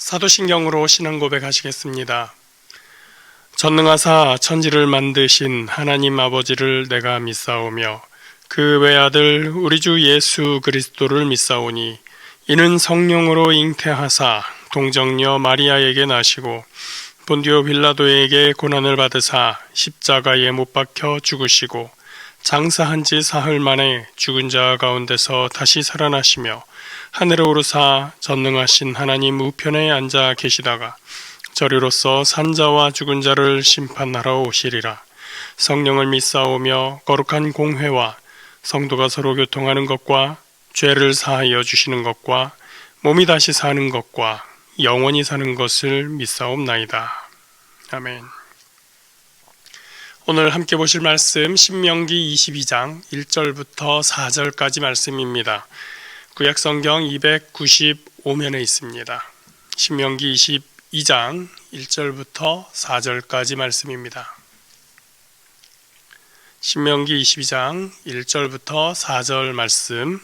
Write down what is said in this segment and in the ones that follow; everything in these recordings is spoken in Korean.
사도신경으로 신앙 고백하시겠습니다. 전능하사 천지를 만드신 하나님 아버지를 내가 믿사오며 그 외아들 우리 주 예수 그리스도를 믿사오니 이는 성령으로 잉태하사 동정녀 마리아에게 나시고 본디오 빌라도에게 고난을 받으사 십자가에 못 박혀 죽으시고 장사한 지 사흘 만에 죽은 자 가운데서 다시 살아나시며 하늘에 오르사 전능하신 하나님 우편에 앉아 계시다가 저리로서 산자와 죽은 자를 심판하러 오시리라. 성령을 믿사오며 거룩한 공회와 성도가 서로 교통하는 것과 죄를 사하여 주시는 것과 몸이 다시 사는 것과 영원히 사는 것을 믿사옵나이다. 아멘. 오늘 함께 보실 말씀 신명기 22장 1절부터 4절까지 말씀입니다. 구약성경 295면에 있습니다. 신명기 22장 1절부터 4절까지 말씀입니다. 신명기 22장 1절부터 4절 말씀.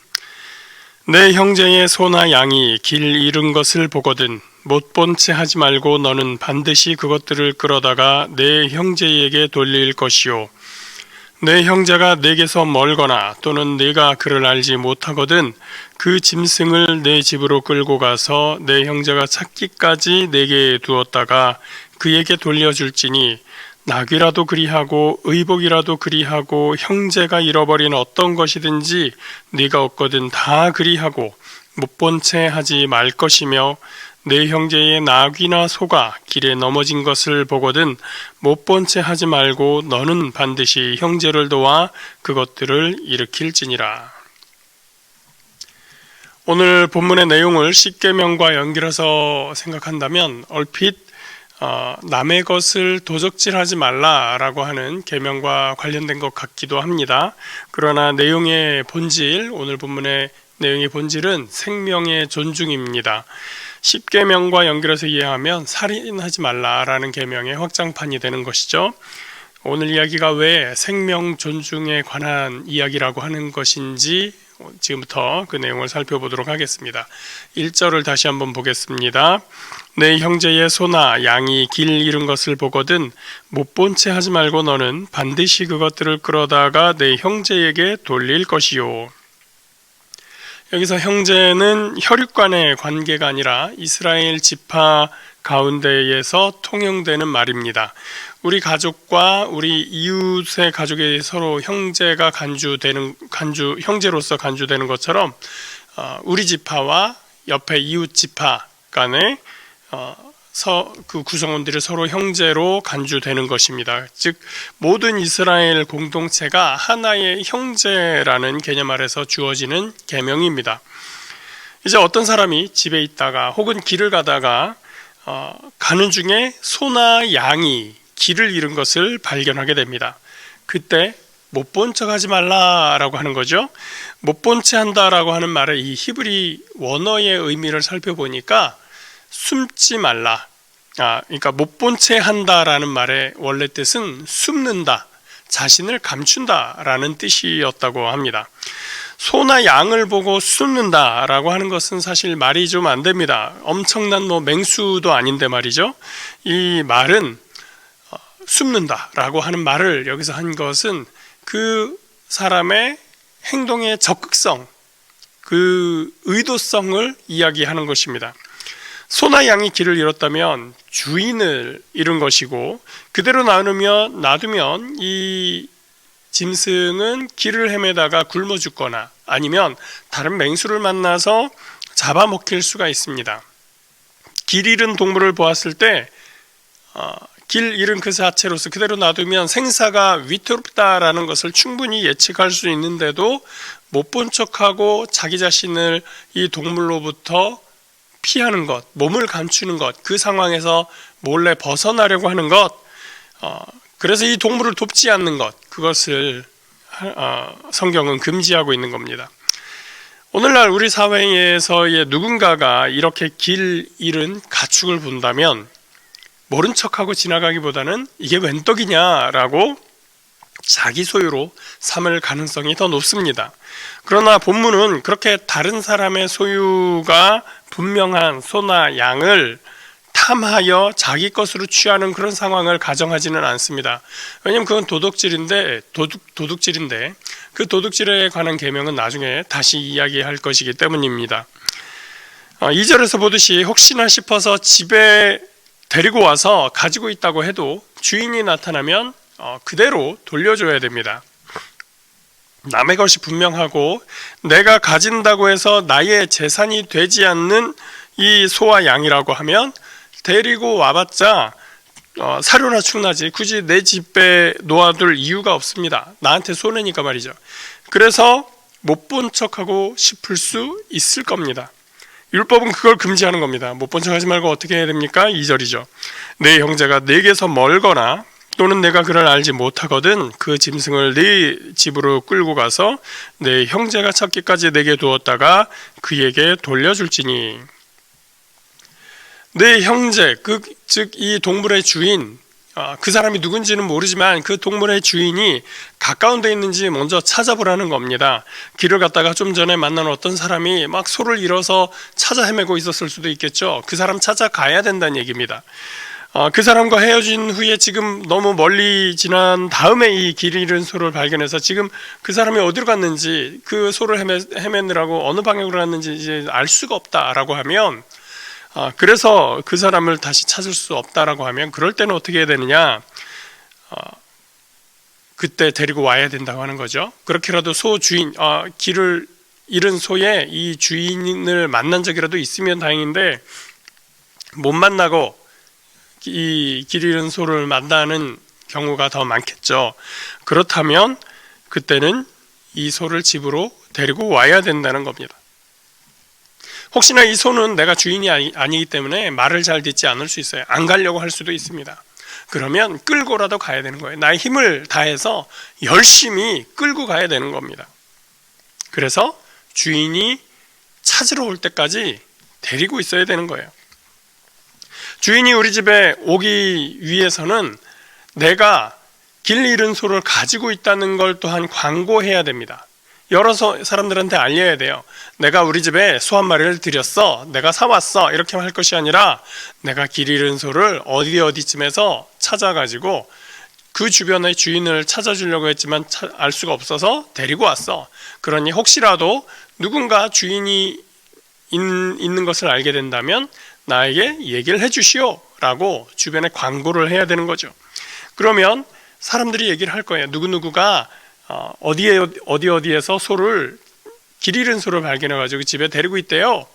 내 형제의 소나 양이 길 잃은 것을 보거든 못 본 채 하지 말고 너는 반드시 그것들을 끌어다가 내 형제에게 돌릴 것이요. 내 형제가 내게서 멀거나 또는 네가 그를 알지 못하거든 그 짐승을 내 집으로 끌고 가서 내 형제가 찾기까지 내게 두었다가 그에게 돌려줄지니 낙이라도 그리하고 의복이라도 그리하고 형제가 잃어버린 어떤 것이든지 네가 얻거든 다 그리하고 못 본 채 하지 말 것이며 내 형제의 낙이나 소가 길에 넘어진 것을 보거든 못 본 채 하지 말고 너는 반드시 형제를 도와 그것들을 일으킬지니라. 오늘 본문의 내용을 십계명과 연결해서 생각한다면 얼핏 남의 것을 도적질하지 말라라고 하는 계명과 관련된 것 같기도 합니다. 그러나 내용의 본질, 오늘 본문의 내용의 본질은 생명의 존중입니다. 십계명과 연결해서 이해하면 살인하지 말라라는 계명의 확장판이 되는 것이죠. 오늘 이야기가 왜 생명 존중에 관한 이야기라고 하는 것인지 지금부터 그 내용을 살펴보도록 하겠습니다. 1절을 다시 한번 보겠습니다. 내 형제의 소나 양이 길 잃은 것을 보거든 못 본 채 하지 말고 너는 반드시 그것들을 끌어다가 내 형제에게 돌릴 것이요. 여기서 형제는 혈육 간의 관계가 아니라 이스라엘 지파 가운데에서 통용되는 말입니다. 우리 가족과 우리 이웃의 가족이 서로 형제가 형제로서 간주되는 것처럼 우리 지파와 옆에 이웃 지파 간에 그 구성원들이 서로 형제로 간주되는 것입니다. 즉 모든 이스라엘 공동체가 하나의 형제라는 개념 아래서 주어지는 계명입니다. 이제 어떤 사람이 집에 있다가 혹은 길을 가다가 가는 중에 소나 양이 길을 잃은 것을 발견하게 됩니다. 그때 못 본 척 하지 말라라고 하는 거죠. 못 본 채 한다라고 하는 말의 이 히브리 원어의 의미를 살펴보니까 숨지 말라. 그러니까 못 본 채 한다라는 말의 원래 뜻은 숨는다, 자신을 감춘다라는 뜻이었다고 합니다. 소나 양을 보고 숨는다라고 하는 것은 사실 말이 좀 안 됩니다. 엄청난 맹수도 아닌데 말이죠. 이 말은 숨는다라고 하는 말을 여기서 한 것은 그 사람의 행동의 적극성, 그 의도성을 이야기하는 것입니다. 소나 양이 길을 잃었다면 주인을 잃은 것이고 그대로 놔두면 이 짐승은 길을 헤매다가 굶어 죽거나 아니면 다른 맹수를 만나서 잡아먹힐 수가 있습니다. 길 잃은 동물을 보았을 때 길 잃은 그 자체로서 그대로 놔두면 생사가 위태롭다라는 것을 충분히 예측할 수 있는데도 못 본 척하고 자기 자신을 이 동물로부터 피하는 것, 몸을 감추는 것, 그 상황에서 몰래 벗어나려고 하는 것, 그래서 이 동물을 돕지 않는 것, 그것을 성경은 금지하고 있는 겁니다. 오늘날 우리 사회에서의 누군가가 이렇게 길 잃은 가축을 본다면 모른 척하고 지나가기보다는 이게 웬 떡이냐라고 자기 소유로 삼을 가능성이 더 높습니다. 그러나 본문은 그렇게 다른 사람의 소유가 분명한 소나 양을 탐하여 자기 것으로 취하는 그런 상황을 가정하지는 않습니다. 왜냐하면 그건 도둑질인데 그 도둑질에 관한 계명은 나중에 다시 이야기할 것이기 때문입니다. 2절에서 보듯이 혹시나 싶어서 집에 데리고 와서 가지고 있다고 해도 주인이 나타나면 그대로 돌려줘야 됩니다. 남의 것이 분명하고 내가 가진다고 해서 나의 재산이 되지 않는 이 소와 양이라고 하면 데리고 와봤자 사료나 충나지 굳이 내 집에 놓아둘 이유가 없습니다. 나한테 손해니까 말이죠. 그래서 못 본 척하고 싶을 수 있을 겁니다. 율법은 그걸 금지하는 겁니다. 못 본 척하지 말고 어떻게 해야 됩니까? 2절이죠. 내 형제가 내게서 멀거나 또는 내가 그를 알지 못하거든 그 짐승을 네 집으로 끌고 가서 내 형제가 찾기까지 내게 두었다가 그에게 돌려줄지니. 내 형제, 즉 이 동물의 주인, 그 사람이 누군지는 모르지만 그 동물의 주인이 가까운 데 있는지 먼저 찾아보라는 겁니다. 길을 갔다가 좀 전에 만난 어떤 사람이 막 소를 잃어서 찾아 헤매고 있었을 수도 있겠죠. 그 사람 찾아가야 된다는 얘기입니다. 그 사람과 헤어진 후에 지금 너무 멀리 지난 다음에 이 길 잃은 소를 발견해서 지금 그 사람이 어디로 갔는지, 그 소를 헤매느라고 어느 방향으로 갔는지 이제 알 수가 없다라고 하면, 그래서 그 사람을 다시 찾을 수 없다라고 하면 그럴 때는 어떻게 해야 되느냐? 그때 데리고 와야 된다고 하는 거죠. 그렇게라도 소 주인, 길을 잃은 소의 이 주인을 만난 적이라도 있으면 다행인데 못 만나고 이 길 잃은 소를 만나는 경우가 더 많겠죠. 그렇다면 그때는 이 소를 집으로 데리고 와야 된다는 겁니다. 혹시나 이 소는 내가 주인이 아니기 때문에 말을 잘 듣지 않을 수 있어요. 안 가려고 할 수도 있습니다. 그러면 끌고라도 가야 되는 거예요. 나의 힘을 다해서 열심히 끌고 가야 되는 겁니다. 그래서 주인이 찾으러 올 때까지 데리고 있어야 되는 거예요. 주인이 우리 집에 오기 위해서는 내가 길 잃은 소를 가지고 있다는 걸 또한 광고해야 됩니다. 여러 사람들한테 알려야 돼요. 내가 우리 집에 소 한 마리를 들였어, 내가 사왔어, 이렇게 할 것이 아니라 내가 길 잃은 소를 어디쯤에서 찾아가지고 그 주변의 주인을 찾아주려고 했지만 알 수가 없어서 데리고 왔어. 그러니 혹시라도 누군가 주인이 있는 것을 알게 된다면 나에게 얘기를 해주시오 라고 주변에 광고를 해야 되는 거죠. 그러면 사람들이 얘기를 할 거예요. 누구누구가 어디에서 길 잃은 소를 발견해가지고 집에 데리고 있대요.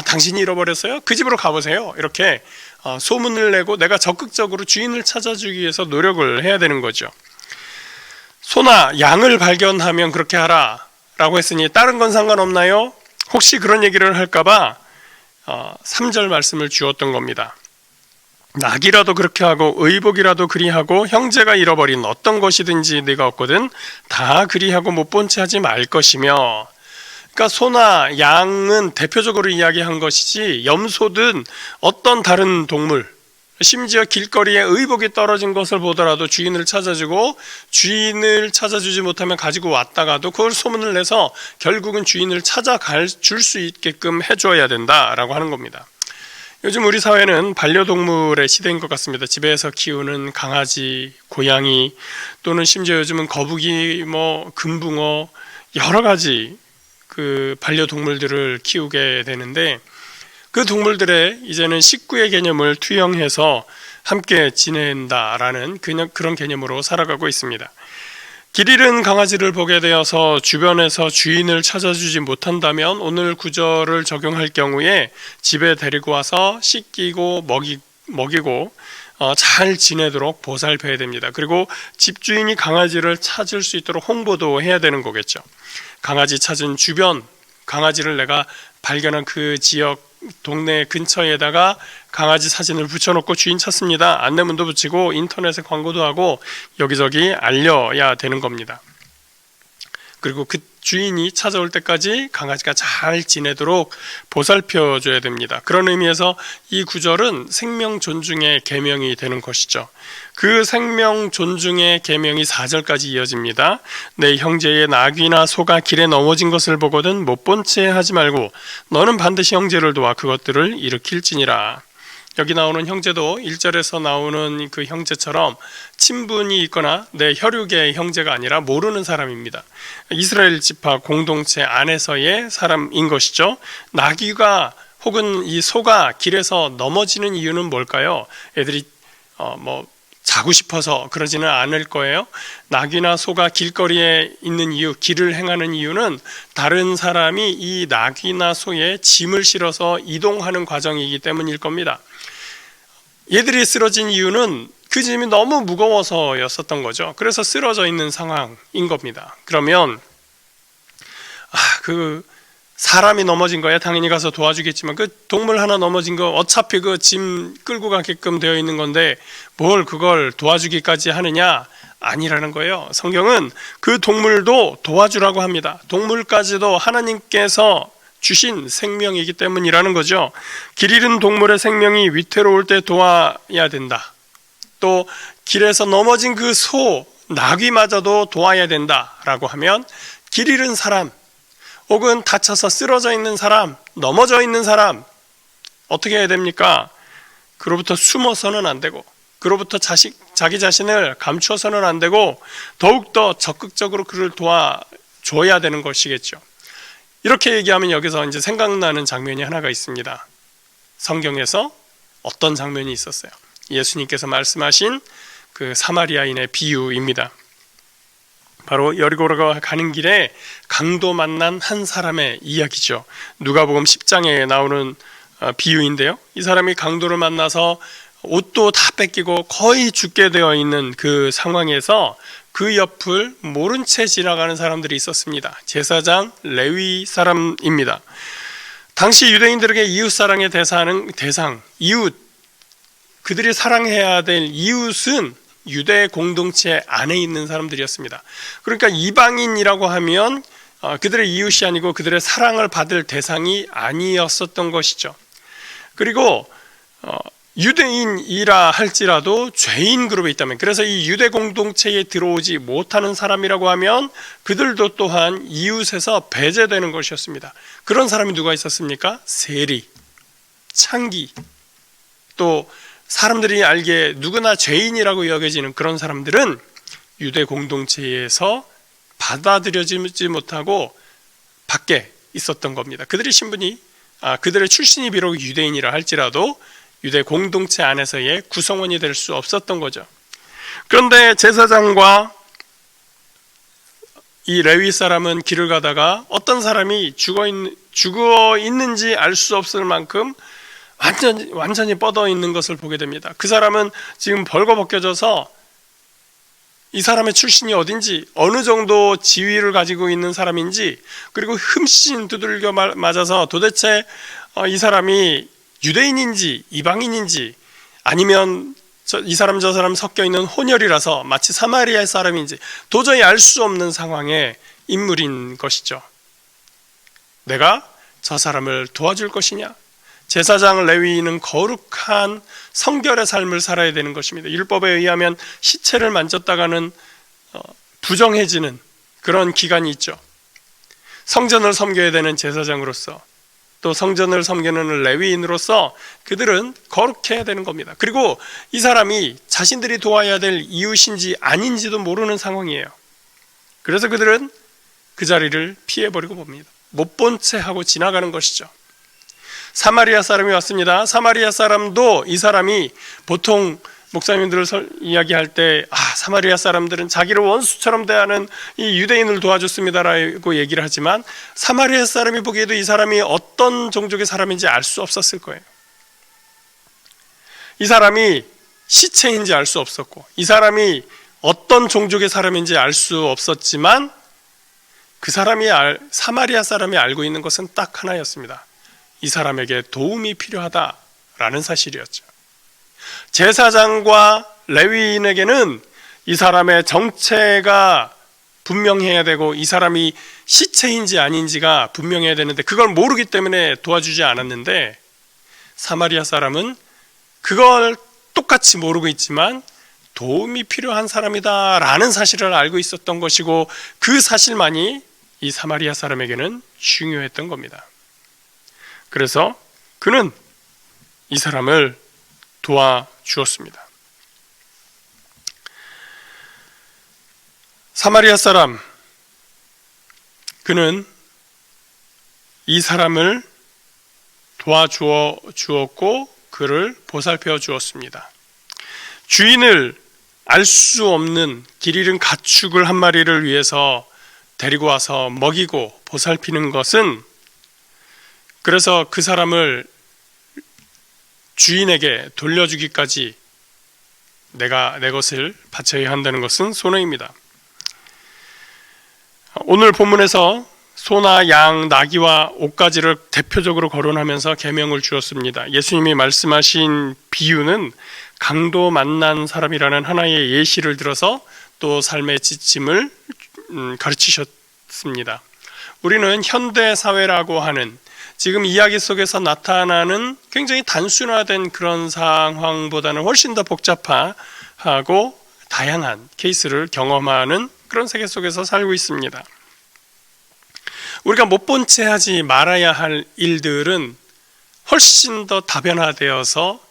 당신이 잃어버렸어요? 그 집으로 가보세요. 이렇게 소문을 내고 내가 적극적으로 주인을 찾아주기 위해서 노력을 해야 되는 거죠. 소나 양을 발견하면 그렇게 하라 라고 했으니 다른 건 상관없나요? 혹시 그런 얘기를 할까봐 3절 말씀을 주었던 겁니다. 낙이라도 그렇게 하고 의복이라도 그리하고 형제가 잃어버린 어떤 것이든지 네가 얻거든 다 그리하고 못 본 채 하지 말 것이며. 그러니까 소나 양은 대표적으로 이야기한 것이지 염소든 어떤 다른 동물, 심지어 길거리에 의복이 떨어진 것을 보더라도 주인을 찾아주고 주인을 찾아주지 못하면 가지고 왔다가도 그걸 소문을 내서 결국은 주인을 줄 수 있게끔 해줘야 된다라고 하는 겁니다. 요즘 우리 사회는 반려동물의 시대인 것 같습니다. 집에서 키우는 강아지, 고양이, 또는 심지어 요즘은 거북이, 금붕어, 여러 가지 그 반려동물들을 키우게 되는데 그 동물들의 이제는 식구의 개념을 투영해서 함께 지낸다라는 그런 개념으로 살아가고 있습니다. 길 잃은 강아지를 보게 되어서 주변에서 주인을 찾아주지 못한다면 오늘 구절을 적용할 경우에 집에 데리고 와서 씻기고 먹이고 잘 지내도록 보살펴야 됩니다. 그리고 집주인이 강아지를 찾을 수 있도록 홍보도 해야 되는 거겠죠. 강아지 찾은 주변, 강아지를 내가 발견한 그 지역 동네 근처에다가 강아지 사진을 붙여놓고 주인 찾습니다. 안내문도 붙이고 인터넷에 광고도 하고 여기저기 알려야 되는 겁니다. 그리고 그 주인이 찾아올 때까지 강아지가 잘 지내도록 보살펴 줘야 됩니다. 그런 의미에서 이 구절은 생명 존중의 계명이 되는 것이죠. 그 생명 존중의 계명이 4절까지 이어집니다. 내 형제의 나귀나 소가 길에 넘어진 것을 보거든 못 본 채 하지 말고 너는 반드시 형제를 도와 그것들을 일으킬지니라. 여기 나오는 형제도 1절에서 나오는 그 형제처럼 친분이 있거나 내 혈육의 형제가 아니라 모르는 사람입니다. 이스라엘 지파 공동체 안에서의 사람인 것이죠. 나귀가 혹은 이 소가 길에서 넘어지는 이유는 뭘까요? 애들이 자고 싶어서 그러지는 않을 거예요. 나귀나 소가 길거리에 있는 이유, 길을 행하는 이유는 다른 사람이 이 나귀나 소에 짐을 실어서 이동하는 과정이기 때문일 겁니다. 얘들이 쓰러진 이유는 그 짐이 너무 무거워서였었던 거죠. 그래서 쓰러져 있는 상황인 겁니다. 그러면 그 사람이 넘어진 거야 당연히 가서 도와주겠지만 그 동물 하나 넘어진 거 어차피 그 짐 끌고 가게끔 되어 있는 건데 뭘 그걸 도와주기까지 하느냐? 아니라는 거예요. 성경은 그 동물도 도와주라고 합니다. 동물까지도 하나님께서 주신 생명이기 때문이라는 거죠. 길 잃은 동물의 생명이 위태로울 때 도와야 된다. 또 길에서 넘어진 그 소, 나귀마저도 도와야 된다라고 하면 길 잃은 사람 혹은 다쳐서 쓰러져 있는 사람, 넘어져 있는 사람 어떻게 해야 됩니까? 그로부터 숨어서는 안 되고 그로부터 자기 자신을 감추어서는 안 되고 더욱더 적극적으로 그를 도와줘야 되는 것이겠죠. 이렇게 얘기하면 여기서 이제 생각나는 장면이 하나가 있습니다. 성경에서 어떤 장면이 있었어요? 예수님께서 말씀하신 그 사마리아인의 비유입니다. 바로 여리고로 가는 길에 강도 만난 한 사람의 이야기죠. 누가복음 10장에 나오는 비유인데요. 이 사람이 강도를 만나서 옷도 다 뺏기고 거의 죽게 되어 있는 그 상황에서 그 옆을 모른 채 지나가는 사람들이 있었습니다. 제사장, 레위 사람입니다. 당시 유대인들에게 이웃사랑의 대상, 이웃, 그들이 사랑해야 될 이웃은 유대 공동체 안에 있는 사람들이었습니다. 그러니까 이방인이라고 하면 그들의 이웃이 아니고 그들의 사랑을 받을 대상이 아니었었던 것이죠. 그리고 유대인이라 할지라도 죄인 그룹에 있다면, 그래서 이 유대 공동체에 들어오지 못하는 사람이라고 하면 그들도 또한 이웃에서 배제되는 것이었습니다. 그런 사람이 누가 있었습니까? 세리, 창기, 또 사람들이 알기에 누구나 죄인이라고 여겨지는 그런 사람들은 유대 공동체에서 받아들여지지 못하고 밖에 있었던 겁니다. 그들의 출신이 비록 유대인이라 할지라도 유대 공동체 안에서의 구성원이 될 수 없었던 거죠. 그런데 제사장과 이 레위 사람은 길을 가다가 어떤 사람이 죽어 있는지 알 수 없을 만큼 완전히 뻗어 있는 것을 보게 됩니다. 그 사람은 지금 벌거벗겨져서 이 사람의 출신이 어딘지, 어느 정도 지위를 가지고 있는 사람인지, 그리고 흠씬 두들겨 맞아서 도대체 이 사람이 유대인인지 이방인인지, 아니면 이 사람 저 사람 섞여 있는 혼혈이라서 마치 사마리아 사람인지 도저히 알 수 없는 상황의 인물인 것이죠. 내가 저 사람을 도와줄 것이냐? 제사장 레위인은 거룩한 성결의 삶을 살아야 되는 것입니다. 율법에 의하면 시체를 만졌다가는 부정해지는 그런 기간이 있죠. 성전을 섬겨야 되는 제사장으로서, 또 성전을 섬기는 레위인으로서 그들은 거룩해야 되는 겁니다. 그리고 이 사람이 자신들이 도와야 될 이웃인지 아닌지도 모르는 상황이에요. 그래서 그들은 그 자리를 피해버리고 봅니다. 못 본 채 하고 지나가는 것이죠. 사마리아 사람이 왔습니다. 사마리아 사람도 이 사람이 보통 목사님들을 이야기할 때 사마리아 사람들은 자기를 원수처럼 대하는 이 유대인을 도와줬습니다라고 얘기를 하지만 사마리아 사람이 보기에도 이 사람이 어떤 종족의 사람인지 알 수 없었을 거예요. 이 사람이 시체인지 알 수 없었고, 이 사람이 어떤 종족의 사람인지 알 수 없었지만 그 사람이 사마리아 사람이 알고 있는 것은 딱 하나였습니다. 이 사람에게 도움이 필요하다라는 사실이었죠. 제사장과 레위인에게는 이 사람의 정체가 분명해야 되고 이 사람이 시체인지 아닌지가 분명해야 되는데 그걸 모르기 때문에 도와주지 않았는데, 사마리아 사람은 그걸 똑같이 모르고 있지만 도움이 필요한 사람이다 라는 사실을 알고 있었던 것이고, 그 사실만이 이 사마리아 사람에게는 중요했던 겁니다. 그래서 그는 이 사람을 도와주었습니다. 사마리아 사람, 그는 이 사람을 도와주었고 그를 보살펴 주었습니다. 주인을 알 수 없는 길 잃은 가축을 한 마리를 위해서 데리고 와서 먹이고 보살피는 것은, 그래서 그 사람을 주인에게 돌려주기까지 내가 내 것을 바쳐야 한다는 것은 손해입니다. 오늘 본문에서 소나 양, 나귀와 옷가지를 대표적으로 거론하면서 계명을 주었습니다. 예수님이 말씀하신 비유는 강도 만난 사람이라는 하나의 예시를 들어서 또 삶의 지침을 가르치셨습니다. 우리는 현대 사회라고 하는 지금 이야기 속에서 나타나는 굉장히 단순화된 그런 상황보다는 훨씬 더 복잡하고 다양한 케이스를 경험하는 그런 세계 속에서 살고 있습니다. 우리가 못 본 채 하지 말아야 할 일들은 훨씬 더 다변화되어서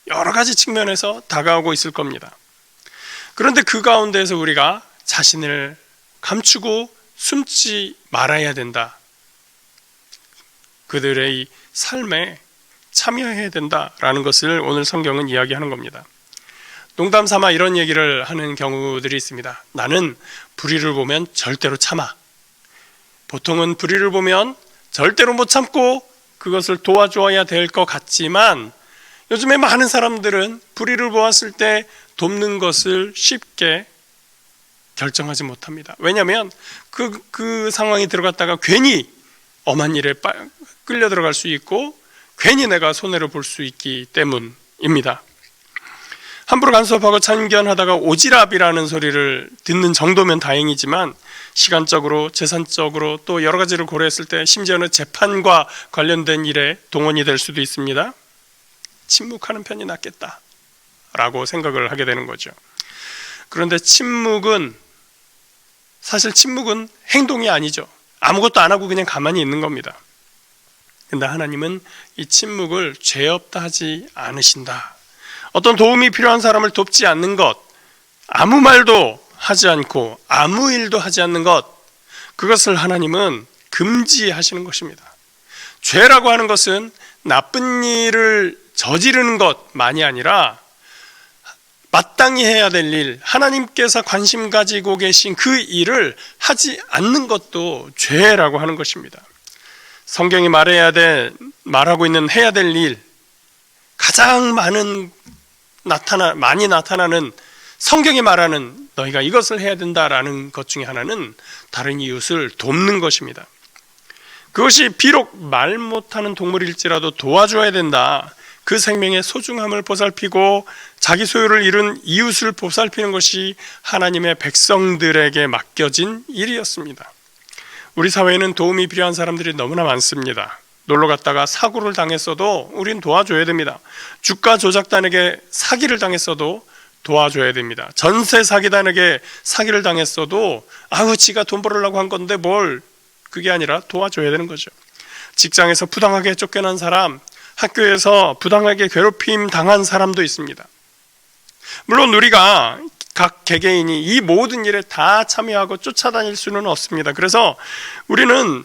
여러 가지 측면에서 다가오고 있을 겁니다. 그런데 그 가운데에서 우리가 자신을 감추고 숨지 말아야 된다. 그들의 이 삶에 참여해야 된다라는 것을 오늘 성경은 이야기하는 겁니다. 농담 삼아 이런 얘기를 하는 경우들이 있습니다. 나는 불의를 보면 절대로 참아. 보통은 불의를 보면 절대로 못 참고 그것을 도와주어야 될 것 같지만, 요즘에 많은 사람들은 불의를 보았을 때 돕는 것을 쉽게 결정하지 못합니다. 왜냐하면 그 상황에 들어갔다가 괜히 엄한 일에 끌려 들어갈 수 있고 괜히 내가 손해를 볼 수 있기 때문입니다. 함부로 간섭하고 참견하다가 오지랖이라는 소리를 듣는 정도면 다행이지만, 시간적으로, 재산적으로 또 여러 가지를 고려했을 때 심지어는 재판과 관련된 일에 동원이 될 수도 있습니다. 침묵하는 편이 낫겠다라고 생각을 하게 되는 거죠. 그런데 사실 침묵은 행동이 아니죠. 아무것도 안 하고 그냥 가만히 있는 겁니다. 근데 하나님은 이 침묵을 죄 없다 하지 않으신다. 어떤 도움이 필요한 사람을 돕지 않는 것, 아무 말도 하지 않고 아무 일도 하지 않는 것, 그것을 하나님은 금지하시는 것입니다. 죄라고 하는 것은 나쁜 일을 저지르는 것만이 아니라 마땅히 해야 될 일, 하나님께서 관심 가지고 계신 그 일을 하지 않는 것도 죄라고 하는 것입니다. 성경이 말하고 있는 해야 될 일, 가장 많이 나타나는 성경이 말하는 너희가 이것을 해야 된다라는 것 중에 하나는 다른 이웃을 돕는 것입니다. 그것이 비록 말 못하는 동물일지라도 도와줘야 된다. 그 생명의 소중함을 보살피고 자기 소유를 잃은 이웃을 보살피는 것이 하나님의 백성들에게 맡겨진 일이었습니다. 우리 사회에는 도움이 필요한 사람들이 너무나 많습니다. 놀러 갔다가 사고를 당했어도 우린 도와줘야 됩니다. 주가 조작단에게 사기를 당했어도 도와줘야 됩니다. 전세 사기단에게 사기를 당했어도 지가 돈 벌으려고 한 건데 그게 아니라 도와줘야 되는 거죠. 직장에서 부당하게 쫓겨난 사람, 학교에서 부당하게 괴롭힘 당한 사람도 있습니다. 물론 우리가 각 개개인이 이 모든 일에 다 참여하고 쫓아다닐 수는 없습니다. 그래서 우리는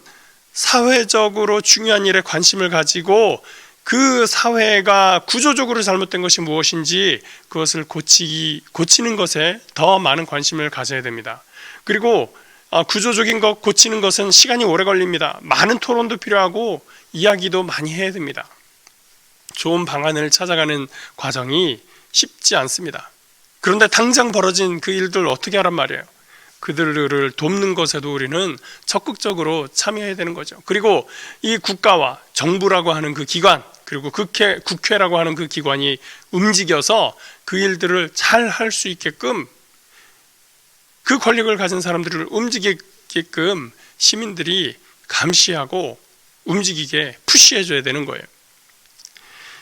사회적으로 중요한 일에 관심을 가지고 그 사회가 구조적으로 잘못된 것이 무엇인지 그것을 고치는 것에 더 많은 관심을 가져야 됩니다. 그리고 구조적인 것 고치는 것은 시간이 오래 걸립니다. 많은 토론도 필요하고 이야기도 많이 해야 됩니다. 좋은 방안을 찾아가는 과정이 쉽지 않습니다. 그런데 당장 벌어진 그 일들 어떻게 하란 말이에요? 그들을 돕는 것에도 우리는 적극적으로 참여해야 되는 거죠. 그리고 이 국가와 정부라고 하는 그 기관, 그리고 국회라고 하는 그 기관이 움직여서 그 일들을 잘 할 수 있게끔 그 권력을 가진 사람들을 움직이게끔 시민들이 감시하고 움직이게 푸시해줘야 되는 거예요.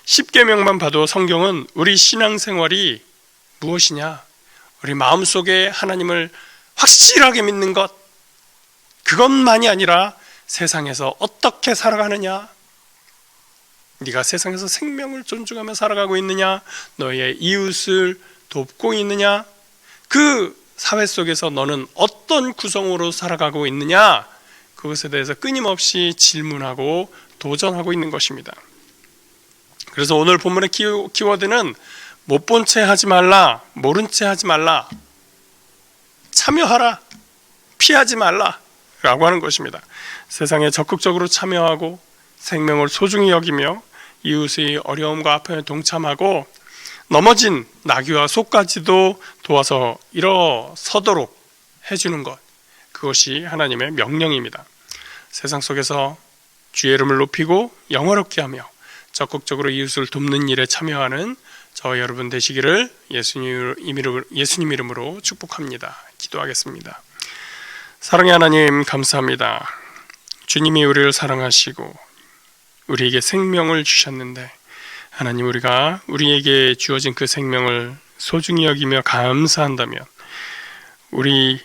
10계명만 봐도 성경은 우리 신앙생활이 무엇이냐, 우리 마음속에 하나님을 확실하게 믿는 것, 그것만이 아니라 세상에서 어떻게 살아가느냐, 네가 세상에서 생명을 존중하며 살아가고 있느냐, 너의 이웃을 돕고 있느냐, 그 사회 속에서 너는 어떤 구성으로 살아가고 있느냐, 그것에 대해서 끊임없이 질문하고 도전하고 있는 것입니다. 그래서 오늘 본문의 키워드는 못 본 채 하지 말라, 모른 채 하지 말라, 참여하라, 피하지 말라 라고 하는 것입니다. 세상에 적극적으로 참여하고 생명을 소중히 여기며 이웃의 어려움과 아픔에 동참하고 넘어진 나귀와 소까지도 도와서 일어서도록 해주는 것, 그것이 하나님의 명령입니다. 세상 속에서 주의 이름을 높이고 영화롭게 하며 적극적으로 이웃을 돕는 일에 참여하는 저와 여러분 되시기를 예수님 이름으로 축복합니다. 기도하겠습니다. 사랑의 하나님, 감사합니다. 주님이 우리를 사랑하시고 우리에게 생명을 주셨는데, 하나님, 우리에게 주어진 그 생명을 소중히 여기며 감사한다면 우리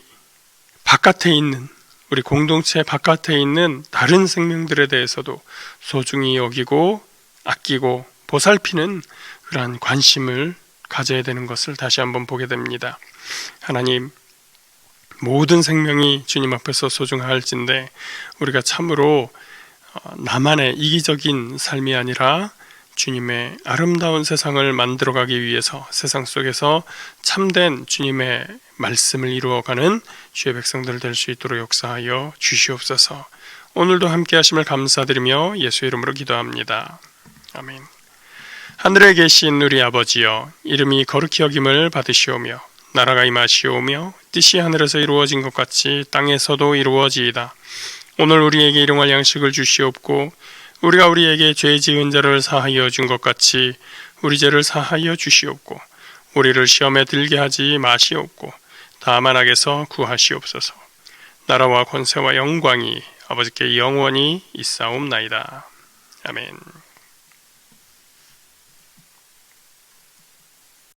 바깥에 있는, 우리 공동체 바깥에 있는 다른 생명들에 대해서도 소중히 여기고 아끼고 보살피는 그러한 관심을 가져야 되는 것을 다시 한번 보게 됩니다. 하나님, 모든 생명이 주님 앞에서 소중할진데 우리가 참으로 나만의 이기적인 삶이 아니라 주님의 아름다운 세상을 만들어가기 위해서 세상 속에서 참된 주님의 말씀을 이루어가는 주의 백성들 될 수 있도록 역사하여 주시옵소서. 오늘도 함께 하심을 감사드리며 예수 이름으로 기도합니다. 아멘. 하늘에 계신 우리 아버지여, 이름이 거룩히 여김을 받으시오며 나라가 임하시오며 뜻이 하늘에서 이루어진 것 같이 땅에서도 이루어지이다. 오늘 우리에게 일용할 양식을 주시옵고 우리가 우리에게 죄 지은 자를 사하여 준 것 같이 우리 죄를 사하여 주시옵고 우리를 시험에 들게 하지 마시옵고 다만 악에서 구하시옵소서. 나라와 권세와 영광이 아버지께 영원히 있사옵나이다. 아멘.